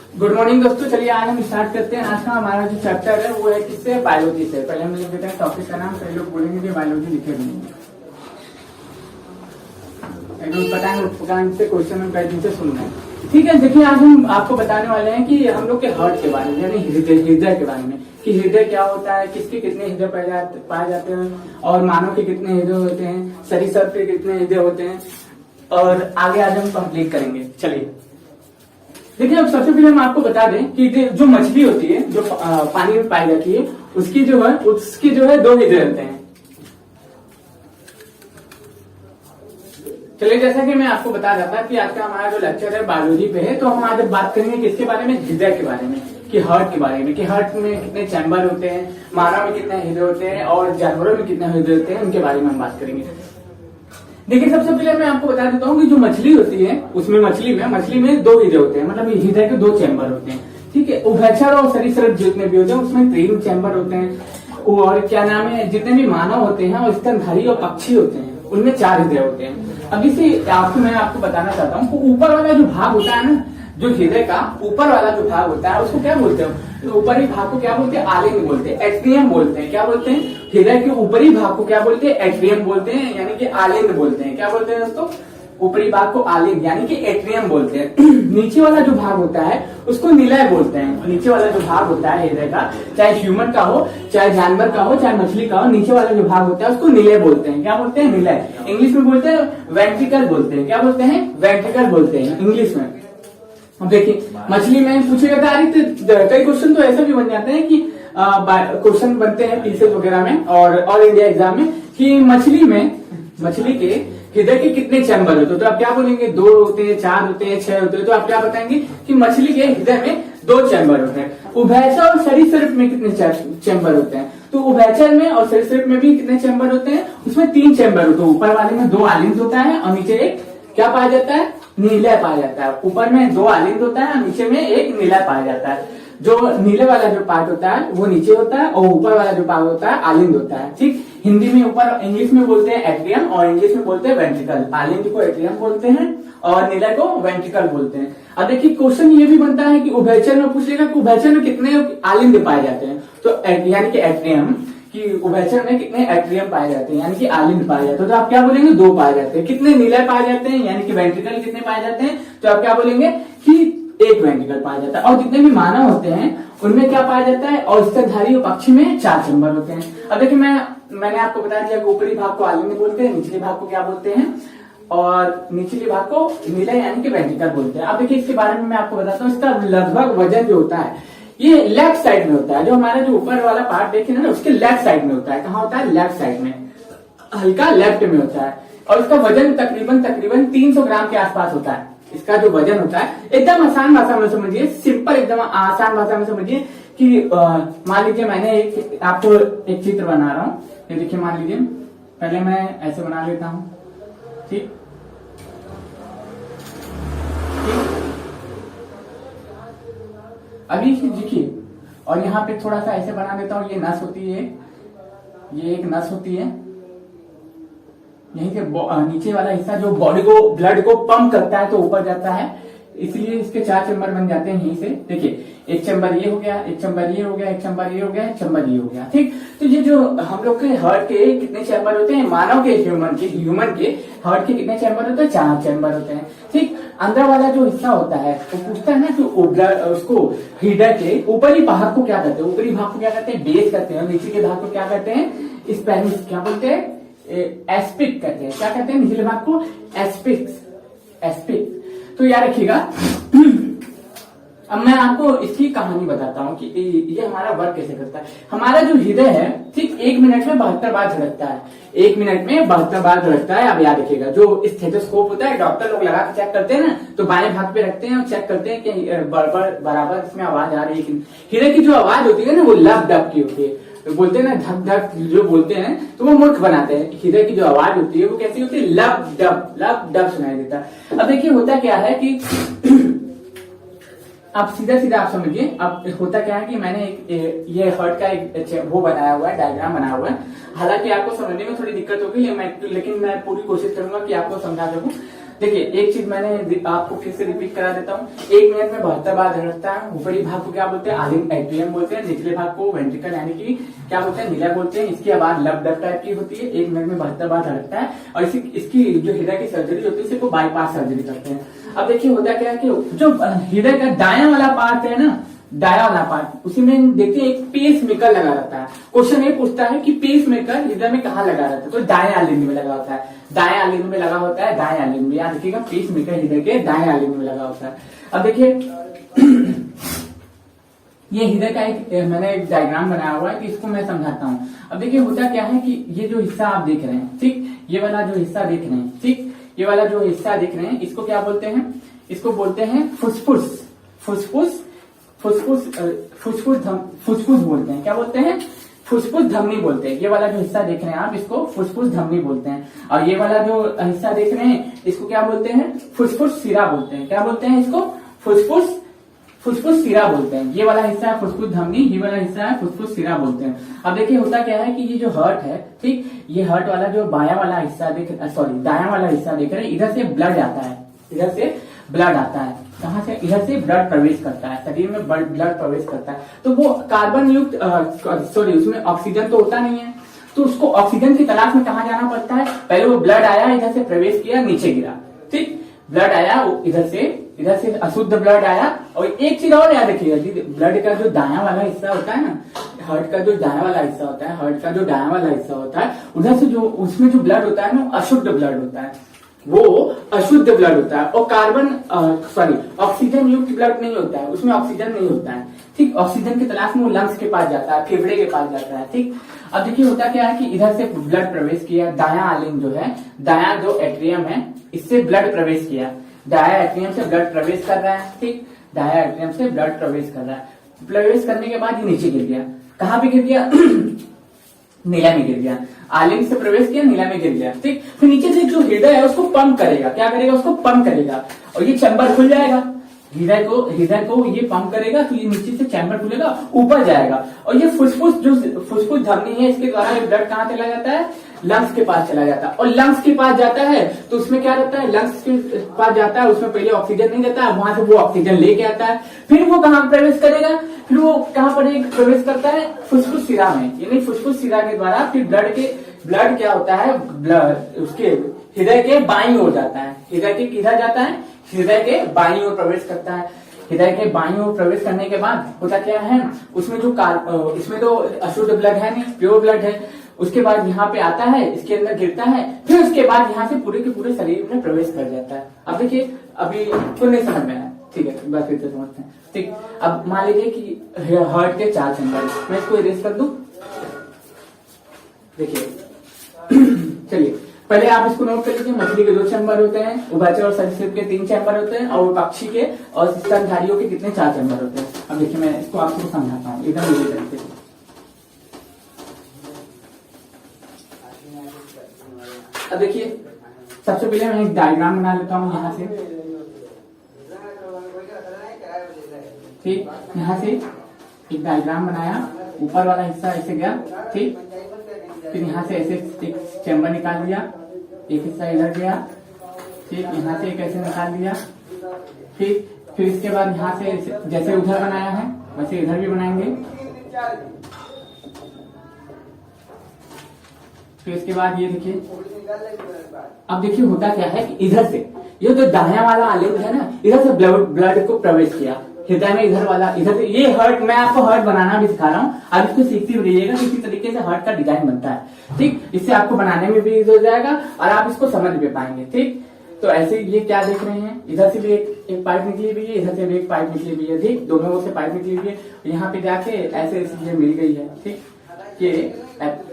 Good morning दोस्तों, चलिए आज हम स्टार्ट करते हैं। आज का हमारा जो चैप्टर है वो है किससे, बायोलॉजी से। पहले हम लिख देते हैं टॉपिक का नाम, कई लोग बोलेंगे कि बायोलॉजी लिखे भी नहीं, पता है से क्वेश्चन हम कई दिन से सुन रहे हैं। ठीक है, देखिए आज हम आपको बताने वाले हैं कि हम लोग के हार्ट के बारे में, यानी हृदय के बारे में, कि हृदय क्या होता है, किसके कितने हृदय पाए जाते हैं और मानव के कितने हृदय होते हैं, सरीसृप के कितने हृदय होते हैं, और आगे आज हम कंप्लीट करेंगे। चलिए देखिए, अब सबसे पहले हम आपको बता दें कि जो मछली होती है, जो पानी में पाई जाती है, उसकी जो है दो हृदय होते हैं। चलिए, जैसा कि मैं आपको बता रहा था कि आज का हमारा जो लेक्चर है बायोलॉजी पे है, तो हम आज बात करेंगे किसके बारे में, हृदय के बारे में, कि हार्ट के बारे में, कि हार्ट में कितने चैम्बर होते हैं, मानव में कितने हृदय होते हैं और जानवरों में कितने हृदय होते हैं, उनके बारे में हम बात करेंगे। देखिए, सबसे पहले मैं आपको बता देता हूँ कि जो मछली होती है उसमें मछली में दो हृदय होते हैं, मतलब हृदय के दो चैम्बर होते हैं। ठीक है, उभयचर और सरीसृप जितने भी होते हैं उसमें 3 चैम्बर होते हैं। और क्या नाम है, जितने भी मानव होते हैं और स्तनधारी और पक्षी होते हैं उनमें 4 हृदय होते हैं। अब इसे मैं आपको बताना चाहता हूँ, तो ऊपर वाला जो भाग होता है ना, जो हृदय का ऊपर वाला जो भाग होता है उसको क्या बोलते हैं, तो ऊपरी भाग को क्या बोलते हैं, आलिंग बोलते हैं, एट्रियम बोलते हैं। क्या बोलते हैं, हृदय के ऊपरी भाग को क्या बोलते हैं, एट्रियम बोलते हैं, यानी कि आलिंग बोलते हैं। क्या बोलते हैं दोस्तों, ऊपरी भाग को आलिंग यानी कि एट्रियम बोलते हैं। नीचे वाला जो भाग होता है उसको निलय बोलते हैं। नीचे वाला जो भाग होता है हृदय का, चाहे ह्यूमन का हो, चाहे जानवर का हो, चाहे मछली का हो, नीचे वाला जो भाग होता है उसको निलय बोलते हैं। क्या बोलते हैं, निलय। इंग्लिश में बोलते हैं वेंट्रिकल बोलते हैं। क्या बोलते हैं, वेंट्रिकल बोलते हैं इंग्लिश में। अब देखिए, मछली में पूछेगा कई क्वेश्चन तो ऐसे भी बन जाते हैं कि क्वेश्चन बनते हैं पीसेज वगैरह में और ऑल इंडिया एग्जाम में, कि मछली के हृदय के कितने चैम्बर होते हैं। तो आप क्या बोलेंगे, 2 होते हैं, 4 होते हैं, 6 होते हैं। तो आप क्या बताएंगे कि मछली के हृदय में 2 चैम्बर होते हैं। उभयचर और सरीसृप में कितने चैम्बर होते हैं, तो उभयचर में और सरीसृप में भी कितने चैम्बर होते हैं, उसमें 3 चैम्बर होते हैं। ऊपर वाले में 2 आलिंद होता है और नीचे एक क्या पाया जाता है, नीलय पाया जाता है। ऊपर में 2 आलिंद होता है और नीचे में एक नीलय पाया जाता है। जो नीले वाला जो पार्ट होता है वो नीचे होता है और ऊपर वाला जो पार्ट होता है आलिंद होता है। ठीक, हिंदी में ऊपर, इंग्लिश में बोलते हैं एट्रियम और इंग्लिश में बोलते हैं वेंट्रिकल। आलिंद को एट्रियम बोलते हैं और नीले को वेंट्रिकल बोलते हैं। अब देखिए, क्वेश्चन ये भी बनता है कि उभयचर में पूछेगा कि उभयचर में कितने आलिंद पाए जाते हैं, तो यानी कि एट्रियम, कि उभयचर में कितने एट्रियम पाए जाते हैं, यानी कि आलिंद पाए जाते हैं। तो आप क्या बोलेंगे, 2 पाए जाते हैं। कितने नीलय पाए जाते हैं, यानी कि वेंट्रिकल कितने पाए जाते हैं, तो आप क्या बोलेंगे कि 1 वेंट्रिकल पाया जाता है। और जितने भी मानव होते हैं उनमें क्या पाया जाता है, और स्तनधारी और पक्षी में 4 चैम्बर होते हैं। अब देखिए, मैंने आपको बता दिया कि ऊपरी भाग को आलिंद बोलते हैं, निचले भाग को क्या बोलते हैं, और निचले भाग को नीलय यानी कि वेंट्रिकल बोलते हैं। अब देखिए, इसके बारे में मैं आपको बताता हूँ। इसका लगभग वजन जो होता है ये लेफ्ट साइड में होता है। जो हमारा जो ऊपर वाला पार्ट देखे ना, उसके लेफ्ट साइड में होता है। कहाँ होता है, लेफ्ट साइड में, हल्का लेफ्ट में होता है। और इसका वजन तकरीबन 300 ग्राम के आसपास होता है। इसका जो वजन होता है, एकदम आसान भाषा में समझिए, सिंपल एकदम आसान भाषा में समझिए कि मान लीजिए मैंने आपको एक चित्र बना रहा हूँ। ये देखिए, मान लीजिए पहले मैं ऐसे बना लेता हूँ। ठीक, अभी देखिए, और यहाँ पे थोड़ा सा ऐसे बना देता हूँ। ये नस होती है, ये एक नस होती है। यहीं से नीचे वाला हिस्सा जो बॉडी को, ब्लड को पंप करता है तो ऊपर जाता है, इसलिए इसके 4 चैम्बर बन जाते हैं यहीं से। देखिए, एक चैम्बर ये हो गया, एक चैम्बर ये हो गया, एक चैम्बर ये हो गया, एक चैम्बर ये हो गया। ठीक, तो ये जो हम लोग के हार्ट के कितने चैम्बर होते हैं, मानव के, ह्यूमन के हार्ट के कितने चैम्बर होते हैं, 4 चैम्बर होते हैं। ठीक, अंदर वाला जो हिस्सा होता है वो पूछता है ना कि उसको हृदय के ऊपरी भाग को क्या कहते हैं, ऊपरी भाग को क्या कहते हैं, बेस कहते हैं, और नीचे के भाग को क्या कहते हैं, स्पेनिश क्या बोलते हैं, एस्पिक कहते हैं। क्या कहते हैं, निचले भाग को एस्पिक। तो याद रखिएगा। अब मैं आपको इसकी कहानी बताता हूँ कि ये हमारा वर्क कैसे करता है। हमारा जो हृदय है, ठीक 1 मिनट में 72 बार धड़कता है। 1 मिनट में 72 बार धड़कता है। अब याद रखिएगा, जो स्टेथोस्कोप होता है, डॉक्टर लोग लगा के चेक करते हैं ना, तो बाएं भाग पे रखते हैं और चेक करते हैं कि बराबर इसमें आवाज आ रही है कि। हृदय की जो आवाज होती है ना, वो लब डब की होती है। तो बोलते हैं ना, धक धक जो बोलते हैं तो वो मूर्ख बनाते हैं। हृदय की जो आवाज होती है वो कैसी होती है, लब डब सुनाई देता है। अब देखिए, होता क्या है कि अब सीधा आप समझिए। अब होता क्या है कि मैंने ये हार्ट का एक वो बनाया हुआ है, डायग्राम बनाया हुआ है। हालांकि आपको समझने में थोड़ी दिक्कत होगी, लेकिन मैं पूरी कोशिश करूंगा कि आपको समझा सकूं। देखिए एक चीज मैंने आपको फिर से रिपीट करा देता हूँ। 1 मिनट में 72 बार धड़कता है। ऊपरी भाग को क्या बोलते हैं? आलिंग एट्रियम बोलते हैं। निचले भाग को वेंट्रिकल यानी कि क्या बोलते हैं? नीला बोलते हैं। इसकी आवाज लब डब टाइप की होती है। 1 मिनट में 72 बार धड़कता है और इसकी जो हृदय की सर्जरी होती है इसे को बाईपास सर्जरी करते हैं। अब देखिए होता क्या है कि जो हृदय का दायां वाला पार्ट है ना, दाया वाला पार्ट, उसी में देखते हैं एक पेस मेकर लगा रहता है। क्वेश्चन ये पूछता है कि पेस मेकर हृदय में कहाँ लगा रहता है? तो दाएं आलिंग में लगा होता है। दाएं आलिंग में लगा होता है। दाएं आलिंग में, याद रखिएगा, पेस मेकर हृदय के दाएं आलिंग में लगा होता है। अब देखिए ये हृदय का मैंने एक डायग्राम बनाया हुआ है कि इसको मैं समझाता हूँ। अब देखिए होता क्या है कि ये जो हिस्सा आप देख रहे हैं, ठीक, ये वाला जो हिस्सा देख रहे हैं, ठीक, ये वाला जो हिस्सा देख रहे हैं, इसको क्या बोलते हैं? इसको बोलते हैं फुसफुस। फुसफुस फुसफुस फुसफुस बोलते हैं। क्या बोलते हैं? फुसफुस धमनी बोलते हैं। ये वाला जो हिस्सा देख रहे हैं आप, इसको फुसफुस धमनी बोलते हैं। और ये वाला जो हिस्सा देख रहे हैं, इसको क्या बोलते हैं? फुसफुस सिरा बोलते हैं। क्या बोलते हैं इसको? फुसफुस सिरा बोलते हैं। ये वाला हिस्सा है फुसफुस धमनी, ये वाला हिस्सा है फुसफुस सिरा बोलते हैं। अब देखिए होता क्या है कि ये जो हार्ट है, ठीक, ये हार्ट वाला जो बायां वाला हिस्सा दायां वाला हिस्सा देख रहे हैं, इधर से ब्लड आता है। इधर से ब्लड आता है। कहां से? इधर से ब्लड प्रवेश करता है, शरीर में ब्लड प्रवेश करता है। तो वो कार्बन युक्त उसमें ऑक्सीजन तो होता नहीं है, तो उसको ऑक्सीजन की तलाश में कहाँ जाना पड़ता है? पहले वो ब्लड आया, इधर से प्रवेश किया, नीचे गिरा, ठीक, ब्लड आया इधर से अशुद्ध ब्लड आया। और एक चीज और याद रखिएगा, ब्लड का जो दायां वाला हिस्सा होता है ना, हार्ट का जो दायां वाला हिस्सा होता है, हार्ट का जो दायां वाला हिस्सा होता है, उधर से जो उसमें जो ब्लड होता है ना, अशुद्ध ब्लड होता है, वो अशुद्ध ब्लड होता है। और ऑक्सीजन युक्त ब्लड नहीं होता है, उसमें ऑक्सीजन नहीं होता है, ठीक। ऑक्सीजन की तलाश में वो लंग्स के पास जाता है, फेफड़े के पास जाता है, ठीक। अब देखिए होता क्या है कि इधर से ब्लड प्रवेश किया, दायां आलिंग जो है, दायां जो एट्रियम है, इससे ब्लड प्रवेश किया, दायां एट्रियम से ब्लड प्रवेश कर रहा है, ठीक, दायां एट्रियम से ब्लड प्रवेश कर रहा है। प्रवेश करने के बाद ये नीचे गिर गया। कहाँ पे गिर गया? नीला में गिर गया। आलिंग से प्रवेश किया, नीला में गिर गया, ठीक। फिर नीचे से जो हृदय है उसको पंप करेगा। क्या करेगा? उसको पंप करेगा और ये चैम्बर खुल जाएगा। हृदय को ये पंप करेगा तो ये नीचे से चैम्बर खुलेगा, ऊपर जाएगा। और ये फुसफुस धमनी है, इसके द्वारा ये ब्लड कहाँ चला जाता है? लंग्स के पास चला जाता है। और लंग्स के पास जाता है तो उसमें क्या रहता है? लंग्स के पास जाता है, उसमें पहले ऑक्सीजन नहीं देता है, वहां से वो ऑक्सीजन लेके आता है। फिर वो कहाँ प्रवेश करेगा? फिर वो कहाँ पर प्रवेश करता है? फुसफुस सिरा में। यानी फुसफुस सिरा के द्वारा फिर ब्लड क्या होता है? ब्लड उसके हृदय के बाईं ओर जाता है। हृदय के किधर जाता है? हृदय के बाईं ओर प्रवेश करता है। हृदय के बाईं ओर प्रवेश करने के बाद होता क्या है? उसमें इसमें तो अशुद्ध ब्लड है नहीं, प्योर ब्लड है। उसके बाद यहाँ पे आता है, इसके अंदर गिरता है, फिर उसके बाद यहाँ से पूरे के पूरे शरीर में प्रवेश कर जाता है। अब देखिए, अभी तो नहीं समझ में आया, ठीक है, एक बार फिर से समझते हैं, ठीक। अब मान लीजिए कि हार्ट के 4 चैम्बर, मैं इसको इरेज कर दूं। देखिए चलिए पहले आप इसको नोट कर लीजिए। मछली के 2 चैम्बर होते हैं, उभयचर और सरीसृप के 3 चैम्बर होते हैं, और पक्षी के और स्तनधारियों के कितने? 4 चैम्बर होते हैं। अब देखिए मैं इसको आपको समझाता हूँ एकदम इजी तरीके से। अब देखिए सबसे पहले मैं एक डायग्राम बना लेता हूँ यहाँ से, ठीक। यहाँ से एक डायग्राम बनाया, ऊपर वाला हिस्सा ऐसे गया, ठीक। फिर यहाँ से ऐसे एक चैम्बर निकाल लिया, एक हिस्सा इधर गया, ठीक। यहाँ से एक ऐसे निकाल लिया, फिर इसके बाद यहाँ से जैसे उधर बनाया है वैसे इधर भी बनाएंगे। फिर इसके बाद ये देखिए, अब देखिए होता क्या है कि इधर से ये जो दायां वाला आलिंग है ना, इधर से ब्लड को प्रवेश किया हृदय में, इधर से ये हार्ट, मैं आपको हार्ट बनाना भी सिखा रहा हूँ, आप इसको सीखते भी रहिएगा किसी तरीके से हार्ट का डिजाइन बनता है, ठीक। इससे आपको बनाने में भी इजी हो जाएगा और आप इसको समझ भी पाएंगे, ठीक। तो ऐसे ये क्या देख रहे हैं, इधर से भी एक पाइप निकली हुई है, इधर से भी एक पाइप निकली हुई है, ठीक। दोनों ओर से पाइप निकली हुई है, यहाँ पे जाके ऐसे ये मिल गई है, ठीक। ये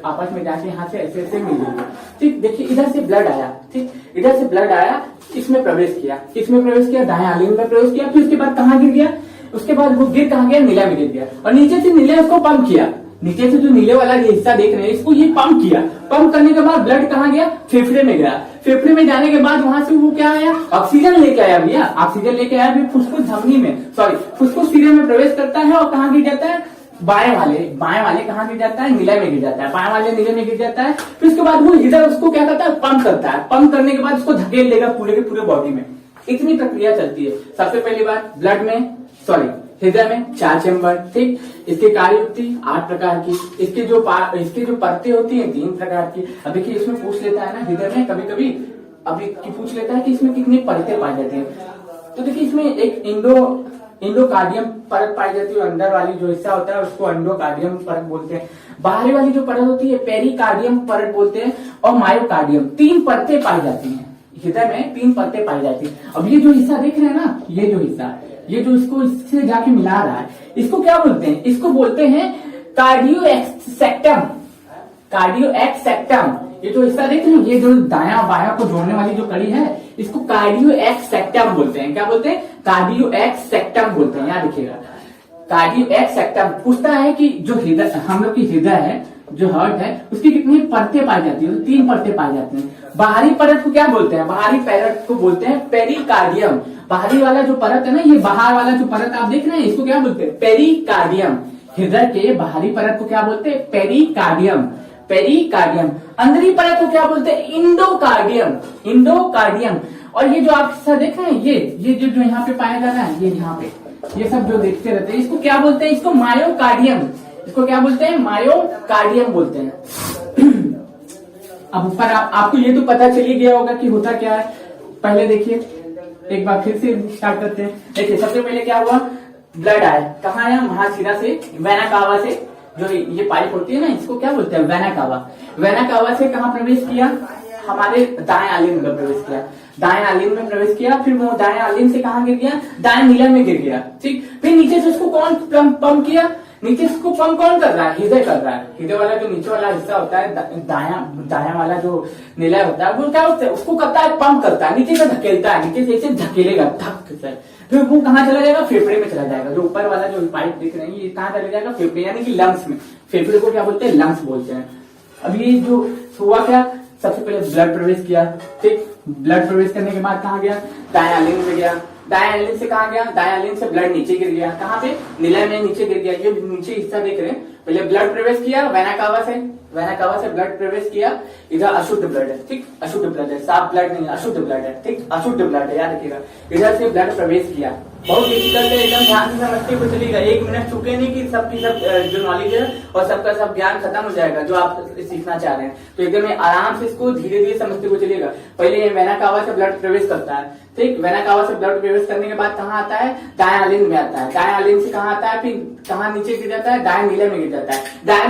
आपस में जाके यहाँ से ऐसे ऐसे मिल गई, ठीक। देखिए इधर से ब्लड आया, ठीक, इधर से ब्लड आया, इसमें प्रवेश किया, किसमें प्रवेश किया? दाएं आलिंग में प्रवेश किया। फिर उसके बाद कहाँ गिर गया? उसके बाद वो गिर कहाँ गया? नीला में गिर गया। और नीचे से नीले उसको पंप किया, नीचे से जो नीले वाला हिस्सा देख रहे हैं इसको ये पंप किया। पंप करने के बाद ब्लड कहाँ गया? फेफड़े में गया। फेफड़े में जाने के बाद वहां से वो क्या आया? ऑक्सीजन लेके आया भैया, ऑक्सीजन लेके आया, फिर फुसफुस धमनी में फुसफुस सिरे में प्रवेश करता है और कहाँ गिर जाता है? बाएं वाले कहाँ गिर जाता है, नीले में गिर जाता है, बाएं वाले नीले में गिर जाता है। फिर उसके बाद वो इधर उसको क्या करता है, पंप करता है, पंप करने के बाद उसको धकेल देगा पूरे के पूरे बॉडी में। इतनी प्रक्रिया चलती है। सबसे पहली बात ब्लड में, सॉरी हृदय में 4 चैम्बर, ठीक। इसकी कार्ययुक्ति 8 प्रकार की, इसके जो परतें होती है 3 प्रकार की। अब देखिए इसमें पूछ लेता है ना हृदय में, कभी कभी अभी पूछ लेता है कि इसमें कितनी परतें पाई जाती है। तो देखिए इसमें एक इंडोकार्डियम परत पाई जाती है, अंदर वाली जो हिस्सा होता है उसको एंडोकार्डियम परत बोलते हैं। बाहरी वाली जो परत होती है पेरिकार्डियम परत बोलते हैं, और मायोकार्डियम। 3 परतें पाई जाती हैं हृदय में, 3 परतें पाई जाती है। अब ये जो हिस्सा देख रहे हैं ना, ये जो हिस्सा, ये जो इसको इससे जाके मिला रहा है, इसको क्या बोलते हैं, इसको बोलते हैं कार्डियोएक्सेप्टम। कार्डियोएक्सेप्टम, ये जो हिस्सा देख रहे हैं, ये जो दाया बाया को जोड़ने वाली जो कड़ी है, इसको कार्डियोएक्सेप्टम बोलते हैं। क्या बोलते हैं, कार्डियोएक्सेप्टम बोलते हैं। याद रखिएगा कार्डियोएक्सेप्टम। पूछता है कि जो हृदय, हम लोग की हृदय है, जो हार्ट है, उसकी कितनी परतें पाई जाती है, 3 परतें पाई जाती हैं। बाहरी परत को क्या बोलते हैं, बाहरी परत को बोलते हैं पेरिकार्डियम। बाहरी वाला जो परत है ना, ये बाहर वाला जो परत आप देख रहे हैं, इसको क्या बोलते हैं, पेरिकार्डियम। हृदय के बाहरी परत को क्या बोलते हैं, पेरिकार्डियम। पेरिकार्डियम। अंदरी परत को क्या बोलते हैं, इंडोकार्डियम। इंडोकार्डियम। और ये जो आप हिस्सा देख रहे हैं, ये जो यहाँ पे पाया जा रहा है, ये यहाँ पे, ये सब जो देखते रहते हैं, इसको क्या बोलते हैं, इसको मायोकार्डियम। इसको क्या बोलते हैं, मायोकार्डियम बोलते हैं। अब ऊपर आपको ये तो पता चली गया होगा कि होता क्या है। पहले देखिए, एक बार फिर से स्टार्ट करते हैं। देखिए सबसे पहले क्या हुआ, ब्लड आया, कहाँ आया, महाशिरा से, वेना कावा से। जो ये पाइप होती है ना, इसको क्या बोलते हैं, वेना कावा। वेना कावा से कहाँ प्रवेश किया, हमारे दाएं आलिंद में प्रवेश किया। दाएं आलिंद में प्रवेश किया, फिर वो दाएं आलिंद से कहाँ गिर गया, दाएं नीलम में गिर गया, ठीक। फिर नीचे से उसको कौन पंप किया, नीचे से पंप कौन कर रहा है, हृदय कर रहा है। हृदय वाला जो नीचे वाला हिस्सा होता है, दाया वाला जो निलय होता है, वो क्या होता है, उसको करता है, पंप करता है, नीचे से धकेलता है, नीचे से इसे धकेलेगा, धक से। फिर वो कहाँ चला जाएगा, फेफड़े में चला जाएगा। जो ऊपर वाला जो पाइप दिख रहे हैं, ये कहाँ चला जाएगा, फेफड़े, यानी कि लंग्स में। फेफड़े को क्या बोलते हैं, लंग्स बोलते हैं। अब ये जो हुआ क्या, सबसे पहले ब्लड प्रवेश किया, ठीक। ब्लड प्रवेश करने के बाद कहाँ गया, दाएं आलिंद में गया। दाएं आलिंद से कहाँ गया, दाएं आलिंद से ब्लड नीचे गिर गया, कहाँ पे, निलय में नीचे गिर गया। ये नीचे हिस्सा देख रहे हैं, पहले ब्लड प्रवेश किया वेना कावा से ब्लड प्रवेश किया। इधर अशुद्ध ब्लड है, ठीक, अशुद्ध ब्लड है, साफ ब्लड नहीं, अशुद्ध ब्लड है, ठीक, अशुद्ध ब्लड है, याद रखिएगा। इधर से ब्लड प्रवेश किया, बहुत डिफिकल्ट है, एकदम ध्यान से समझते हुए चलिएगा। 1 मिनट चुके नहीं कि सबकी सब जो नॉलेज है और सबका सब ज्ञान खत्म हो जाएगा जो आप सीखना चाह रहे हैं। तो एकदम आराम से इसको धीरे धीरे समझते हुए चलिएगा। पहले ये वेना कावा से ब्लड प्रवेश करता है, ठीक। वेना कावा से ब्लड प्रवेश करने के बाद कहाँ आता है, दाएं आलिंद में आता है। दाएं आलिंद से कहाँ आता है, फिर कहाँ नीचे गिर जाता है, दाएं नीले में गिर जाता है। दाएं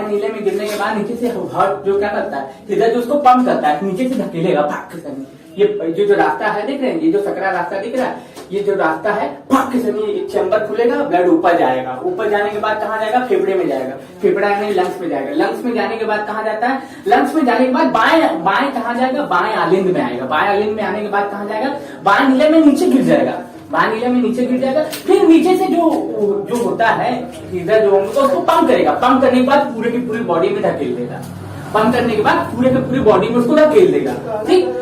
नीले में गिरने के बाद नीचे से हार्ट जो क्या करता है, हृदय जो उसको पंप करता है, नीचे से धकेलेगा, भाग से। ये जो रास्ता है देख रहे हैं, ये जो सकरा रास्ता दिख रहा है, ये जो रास्ता है, भाग से चैम्बर खुलेगा, ब्लड ऊपर जाएगा। ऊपर जाने के बाद कहाँ जाएगा, फेफड़े में जाएगा, फेफड़ा में लंग्स में जाएगा। लंग्स में जाने के बाद कहाँ जाता है, लंग्स में जाने के बाद बाएं कहाँ जाएगा, बाएं आलिंद में आएगा। बाएं आलिंद में आने के बाद कहाँ जाएगा, बाएं नीले में नीचे गिर जाएगा, बाएं नीले में नीचे गिर जाएगा। फिर नीचे से जो होता है हृदय जो होगा, उसको पंप करेगा। पंप करने के बाद पूरे की पूरी बॉडी में धकेल देगा। पंप करने के बाद पूरे की पूरी बॉडी में उसको धकेल देगा, ठीक।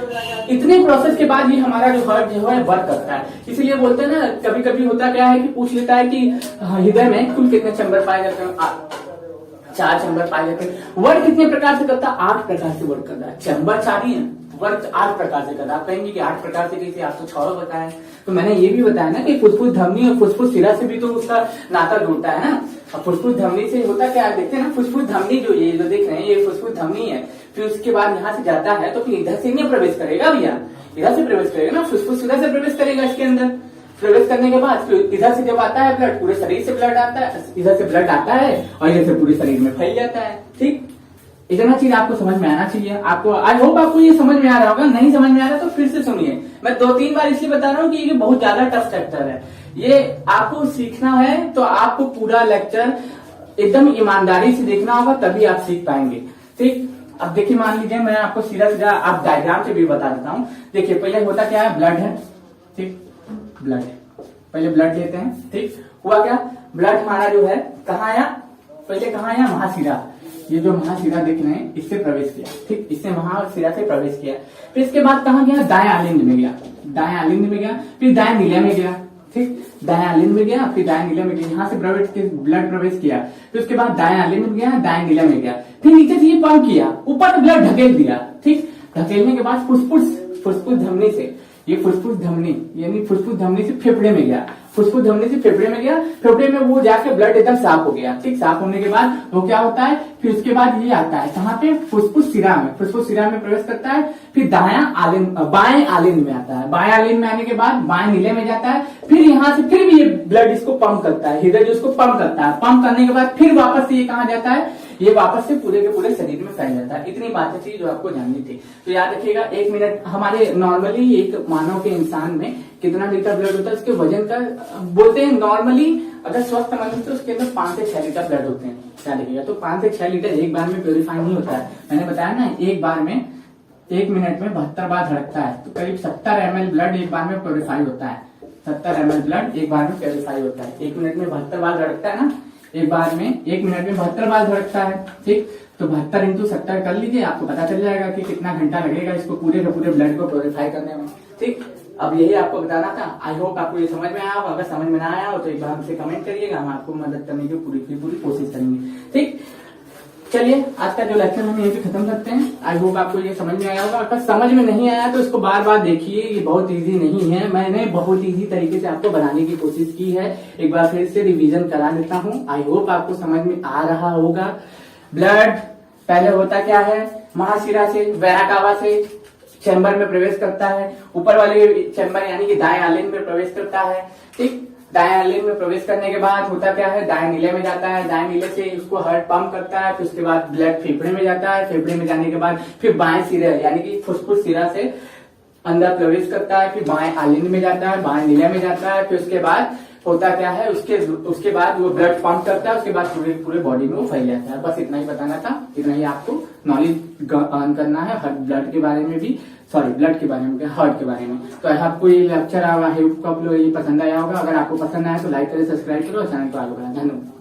इतने प्रोसेस के बाद ये हमारा जो हार्ट जो है वर्क करता है। इसीलिए बोलते हैं ना, कभी कभी होता क्या है कि पूछ लेता है कि हृदय में कुल कितने चैम्बर पाए जाते हैं, 4 चैम्बर पाए जाते हैं। वर्क कितने प्रकार से करता है, 8 प्रकार से वर्क करता है। चैम्बर 4 ही है, वर्क 8 प्रकार से करता है। आप कहेंगे कि 8 प्रकार से कैसे, आप तो 6 बताया। तो मैंने ये भी बताया ना कि फुसफुस धमनी और फुसफुस सिरा से भी तो उसका नाता जुड़ता है ना। और फुसफुस धमनी से होता क्या है, देखते हैं ना, फुसफुस धमनी जो ये जो देख रहे हैं, ये फुसफुस धमनी है। फिर उसके बाद यहाँ से जाता है तो फिर इधर से नहीं प्रवेश करेगा भैया, इधर से प्रवेश करेगा ना, फुसफुस इधर से प्रवेश करेगा इसके अंदर। प्रवेश करने के बाद फिर इधर से जब आता है ब्लड, पूरे शरीर से ब्लड आता है, इधर से ब्लड आता है और इधर से पूरे शरीर में फैल जाता है, ठीक। इतना चीज आपको समझ में आना चाहिए। आपको आई होप आपको ये समझ में आ रहा होगा। नहीं समझ में आ रहा तो फिर से सुनिए। मैं 2-3 बार इसलिए बता रहा हूँ कि ये बहुत ज्यादा टफ चैप्टर है। ये आपको सीखना है तो आपको पूरा लेक्चर एकदम ईमानदारी से देखना होगा, तभी आप सीख पाएंगे, ठीक। अब देखिए, मान लीजिए मैं आपको सीधा आप डायग्राम से भी बता देता हूँ। देखिए पहले होता क्या है, ब्लड है, ठीक, ब्लड पहले ब्लड लेते हैं, ठीक। हुआ क्या, ब्लड हमारा जो है कहाँ आया, पहले कहाँ आया, महाशिरा। ये जो महाशिरा देख रहे हैं, इससे प्रवेश किया, ठीक, इससे महाशिरा से प्रवेश किया। फिर इसके बाद कहाँ गया, दाएं आलिंद में गया, दाएं आलिंद में गया। फिर दाएं नीले में गया, ठीक, दाएं आलिन में गया, फिर दाएं नीले में गया, यहाँ से ब्लड प्रवेश किया, फिर उसके बाद दाएं आलिन में गया, दाएं नीले में गया, फिर नीचे से ये पंप किया, ऊपर से ब्लड ढकेल दिया। ठीक, ढकेलने के बाद फुसफुस धमनी से, ये फुसफुस धमनी यानी फुसफुस धमनी से फेफड़े में गया, फुसफुस धमनी से फेफड़े में गया, फेफड़े में वो जाके ब्लड एकदम साफ हो गया। ठीक, साफ होने के बाद वो क्या होता है, फिर उसके बाद ये आता है कहाँ पे, फुसफुस सिरा में, फुसफुस सिरा में प्रवेश करता है, फिर बाएं आलिन में आता है, बाएं आलिन में आने के बाद बाएं नीले में जाता है, फिर यहाँ से फिर भी ये ब्लड इसको पंप करता है, हृदय जो इसको पंप करता है, पंप करने के बाद फिर वापस से ये कहाँ जाता है, ये वापस से पूरे के पूरे शरीर में फैल जाता है। इतनी बातें थी जो आपको जाननी थी। तो याद रखिएगा, 1 मिनट हमारे नॉर्मली एक मानव के इंसान में कितना लीटर ब्लड होता है, उसके वजन का बोलते हैं नॉर्मली अगर स्वस्थ मनुष्य तो उसके अंदर 5 से 6 लीटर ब्लड होते हैं। क्या लिखिएगा, तो 5 से 6 लीटर एक बार में प्योरीफाई नहीं होता है। मैंने बताया ना, एक बार में 1 मिनट में 72 बार धड़कता है, तो करीब 70 ml ब्लड एक बार में प्योरीफाई होता है। 70 ml ब्लड एक बार में प्योरीफाई होता है। 1 मिनट में 72 बार धड़कता है ना, एक बार में 1 मिनट में 72 बार धड़कता है। ठीक, तो 72 इंटू 70 कर लीजिए, आपको पता चल जाएगा कि कितना घंटा लगेगा इसको पूरे के पूरे ब्लड को प्योरीफाई करने में। ठीक, अब यही आपको बताना था। आई होप आपको ये समझ में आया हो। अगर समझ में ना आया हो तो एक बार हमसे कमेंट करिएगा, हम आपको मदद करने की पूरी कोशिश करेंगे। ठीक, चलिए आज का जो लेक्चर हम यहीं पे खत्म करते हैं। आई होप आपको ये समझ में आया होगा। अगर समझ में नहीं आया तो इसको बार बार देखिए, ये बहुत इजी नहीं है, मैंने बहुत इजी तरीके से आपको बनाने की कोशिश की है। एक बार फिर से रिवीजन करा देता हूँ। आई होप आपको समझ में आ रहा होगा। ब्लड पहले होता क्या है, महाशिरा से वैराकावा से चैम्बर में प्रवेश करता है, ऊपर वाले चैम्बर यानी कि दाएं आलिन में प्रवेश करता है। ठीक, दाएं आलिन में प्रवेश करने के बाद होता क्या है, दाएं नीले में जाता है, दाएं नीले से उसको हार्ट पंप करता है, फिर उसके बाद ब्लड फेफड़े में जाता है, फेफड़े में जाने के बाद फिर बाएं सिरे यानी कि फुसफुस सिरा से अंदर प्रवेश करता है, फिर बाएं आलिन में जाता है, बाएं नीले में जाता है, फिर उसके बाद होता क्या है, उसके बाद वो ब्लड पंप करता है, उसके बाद पूरे बॉडी में वो फैल जाता है। बस इतना ही बताना था, इतना ही आपको नॉलेज अर्न करना है ब्लड के बारे में भी, ब्लड के बारे में, हार्ट के बारे में। तो आपको ये लेक्चर आपको ये पसंद आया होगा। अगर आपको पसंद आया तो लाइक करें, सब्सक्राइब करो और चैनल को आगे बढ़ाएं। धन्यवाद।